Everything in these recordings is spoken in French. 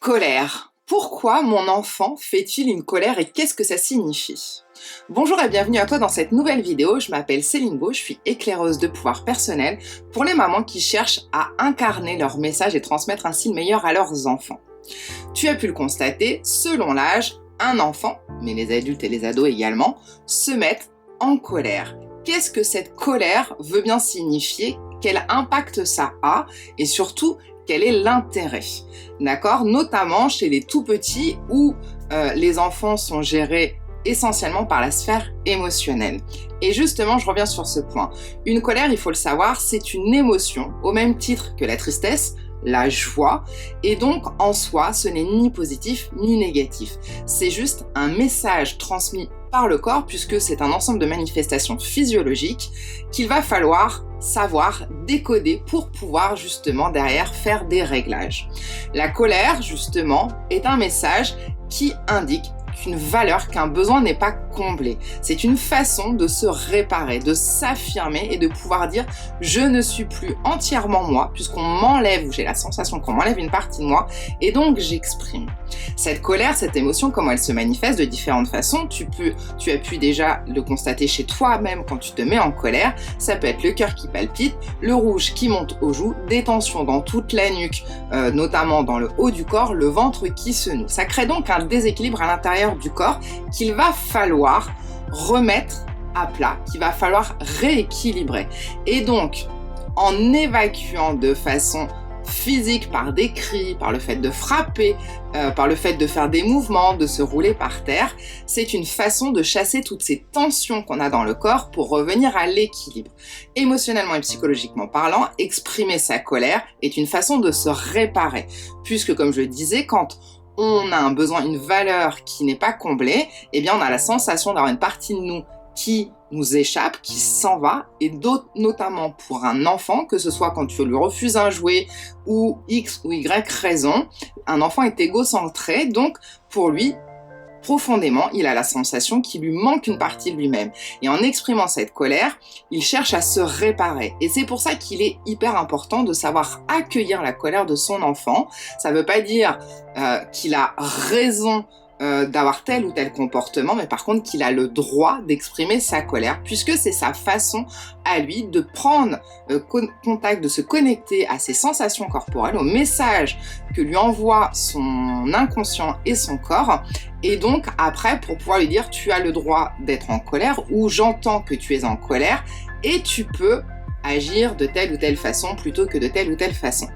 Colère. Pourquoi mon enfant fait-il une colère et qu'est-ce que ça signifie? Bonjour et bienvenue à toi dans cette nouvelle vidéo. Je m'appelle Céline Beau, je suis éclaireuse de pouvoir personnel pour les mamans qui cherchent à incarner leur message et transmettre ainsi le meilleur à leurs enfants. Tu as pu le constater, selon l'âge, un enfant, mais les adultes et les ados également, se mettent en colère. Qu'est-ce que cette colère veut bien signifier? Quel impact ça a? Et surtout, quel est l'intérêt? D'accord? Notamment chez les tout petits où les enfants sont gérés essentiellement par la sphère émotionnelle. Et justement, je reviens sur ce point. Une colère, il faut le savoir, c'est une émotion, au même titre que la tristesse, la joie, et donc en soi, ce n'est ni positif ni négatif. C'est juste un message transmis par le corps, puisque c'est un ensemble de manifestations physiologiques qu'il va falloir savoir décoder pour pouvoir justement derrière faire des réglages. La colère, justement, est un message qui indique qu'une valeur, qu'un besoin n'est pas comblé. C'est une façon de se réparer, de s'affirmer et de pouvoir dire « je ne suis plus entièrement moi » puisqu'on m'enlève, ou j'ai la sensation qu'on m'enlève une partie de moi, et donc j'exprime. Cette colère, cette émotion, comment elle se manifeste de différentes façons, tu as pu déjà le constater chez toi-même quand tu te mets en colère. Ça peut être le cœur qui palpite, le rouge qui monte aux joues, des tensions dans toute la nuque, notamment dans le haut du corps, le ventre qui se noue. Ça crée donc un déséquilibre à l'intérieur du corps qu'il va falloir remettre à plat, qu'il va falloir rééquilibrer. Et donc, en évacuant de façon physique par des cris, par le fait de frapper, par le fait de faire des mouvements, de se rouler par terre, c'est une façon de chasser toutes ces tensions qu'on a dans le corps pour revenir à l'équilibre. Émotionnellement et psychologiquement parlant, exprimer sa colère est une façon de se réparer, puisque comme je le disais, quand on a un besoin, une valeur qui n'est pas comblée, eh bien on a la sensation d'avoir une partie de nous qui nous échappe, qui s'en va, et d'autres, notamment pour un enfant, que ce soit quand tu lui refuses un jouet ou X ou Y raison, un enfant est égocentré, donc pour lui, profondément, il a la sensation qu'il lui manque une partie de lui-même. Et en exprimant cette colère, il cherche à se réparer. Et c'est pour ça qu'il est hyper important de savoir accueillir la colère de son enfant. Ça ne veut pas dire qu'il a raison d'avoir tel ou tel comportement, mais par contre qu'il a le droit d'exprimer sa colère, puisque c'est sa façon à lui de prendre contact, de se connecter à ses sensations corporelles, au message que lui envoie son inconscient et son corps, et donc après pour pouvoir lui dire tu as le droit d'être en colère, ou j'entends que tu es en colère, et tu peux agir de telle ou telle façon plutôt que de telle ou telle façon.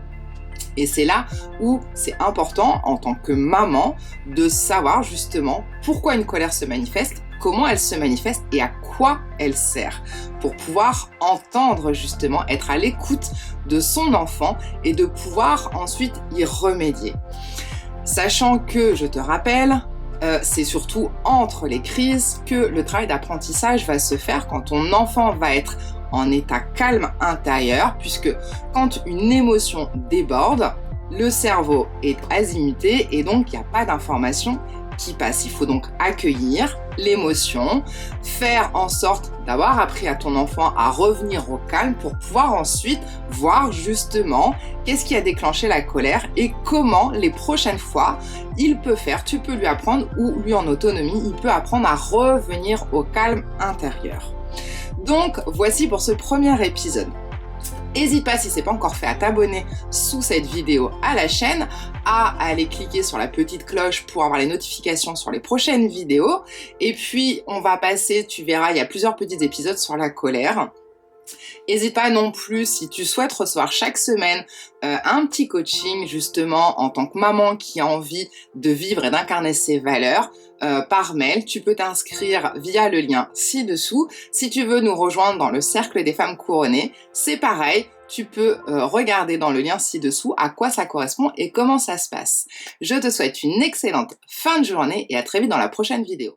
Et c'est là où c'est important en tant que maman de savoir justement pourquoi une colère se manifeste, comment elle se manifeste et à quoi elle sert, pour pouvoir entendre justement, être à l'écoute de son enfant et de pouvoir ensuite y remédier. Sachant que, je te rappelle, c'est surtout entre les crises que le travail d'apprentissage va se faire, quand ton enfant va être en état calme intérieur, puisque quand une émotion déborde, le cerveau est azimuté et donc il n'y a pas d'information qui passe. Il faut donc accueillir l'émotion, faire en sorte d'avoir appris à ton enfant à revenir au calme pour pouvoir ensuite voir justement qu'est-ce qui a déclenché la colère et comment les prochaines fois il peut faire, tu peux lui apprendre, ou lui en autonomie, il peut apprendre à revenir au calme intérieur. Donc voici pour ce premier épisode. N'hésite pas, si ce n'est pas encore fait, à t'abonner sous cette vidéo à la chaîne, à aller cliquer sur la petite cloche pour avoir les notifications sur les prochaines vidéos. Et puis on va passer, tu verras, il y a plusieurs petits épisodes sur la colère. N'hésite pas non plus, si tu souhaites recevoir chaque semaine un petit coaching justement en tant que maman qui a envie de vivre et d'incarner ses valeurs, par mail, tu peux t'inscrire via le lien ci-dessous. Si tu veux nous rejoindre dans le cercle des femmes couronnées, c'est pareil, tu peux regarder dans le lien ci-dessous à quoi ça correspond et comment ça se passe. Je te souhaite une excellente fin de journée et à très vite dans la prochaine vidéo.